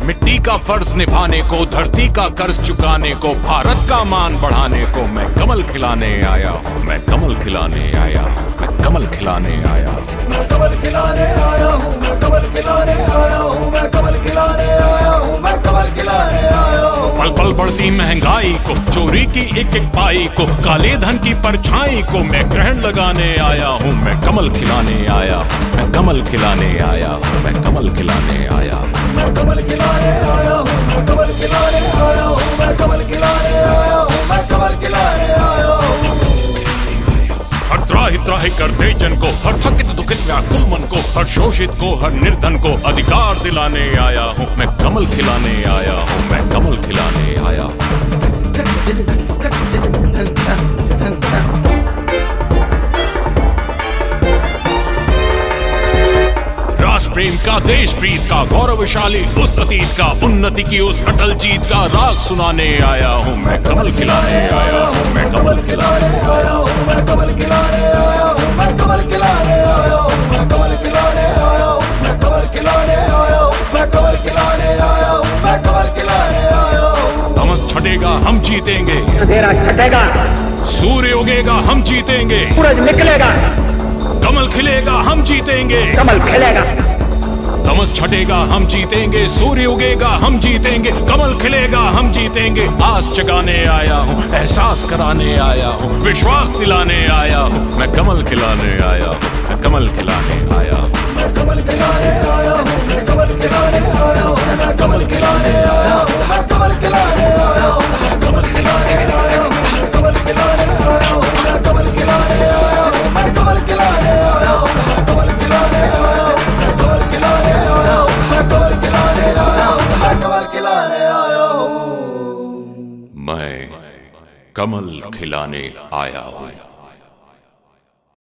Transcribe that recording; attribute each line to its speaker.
Speaker 1: मिट्टी का फर्ज निभाने को, धरती का कर्ज चुकाने को, भारत का मान बढ़ाने को मैं कमल खिलाने आया हूँ, मैं कमल खिलाने आया, मैं कमल खिलाने आया,
Speaker 2: मैं कमल खिलाने आया हूँ, मैं कमल खिलाने आया हूँ, मैं कमल खिलाने आया हूँ, मैं कमल खिलाने आया हूँ।
Speaker 1: पल पल बढ़ती महंगाई को, चोरी की एक एक पाई को, काले धन की परछाई को मैं ग्रहण लगाने आया हूँ, मैं कमल खिलाने आया, मैं कमल खिलाने आया, मैं कमल खिलाने आया,
Speaker 2: मैं कमल खिलाने आया हूँ, मैं कमल खिलाने आया हूँ, मैं कमल खिलाने आया हूँ, मैं कमल खिलाने आया हूँ।
Speaker 1: हर त्राहि त्राहि करते जन को, हर थकित दुखित व्याकुल मन को, हर शोषित को, हर निर्धन को अधिकार दिलाने आया हूँ, मैं कमल खिलाने आया हूँ, मैं कमल खिलाने आया हूँ। राष्ट्र प्रेम का, देश प्रीत का, गौरवशाली उस अतीत का, उन्नति की उस अटल जीत का राग सुनाने आया हूँ, मैं कमल खिलाने आया हूँ, मैं कमल खिलाने
Speaker 2: आया हूँ, मैं कमल खिलाने आया हूँ, मैं कमल खिलाने आया हूँ, मैं कमल खिलाने आया हूँ, मैं कमल खिलाने आया हूँ, मैं कमल खिलाने आया हूँ, मैं कमल खिलाने आया हूँ।
Speaker 1: तमस छटेगा हम जीतेंगे,
Speaker 3: अंधेरा छटेगा,
Speaker 1: सूर्य उगेगा हम जीतेंगे,
Speaker 3: सूरज निकलेगा,
Speaker 1: कमल खिलेगा हम जीतेंगे,
Speaker 3: कमल खिलेगा।
Speaker 1: तमस छटेगा हम जीतेंगे, सूर्य उगेगा हम जीतेंगे, कमल खिलेगा हम जीतेंगे। आस जगाने आया हूँ, एहसास कराने आया हूँ, विश्वास दिलाने आया हूँ, मैं कमल खिलाने आया हूँ, मैं कमल खिलाने आया हूँ,
Speaker 2: मैं कमल खिलाने आया हूँ, मैं कमल खिलाने आया हूँ, मैं कमल खिलाने आया हूँ, मैं कमल खिलाने आया हूँ, मैं कमल खिलाने आया हूँ, मैं कमल खिलाने आया हूँ, मैं कमल खिलाने आया हूँ, मैं कमल खिलाने आया हूँ, मैं कमल खिलाने आया हूँ, मैं कमल खिलाने आया हूँ, मैं कमल खिलाने आया हूँ, मैं कमल खिलाने आया हूँ।
Speaker 1: मैं कमल खिलाने आया हूँ।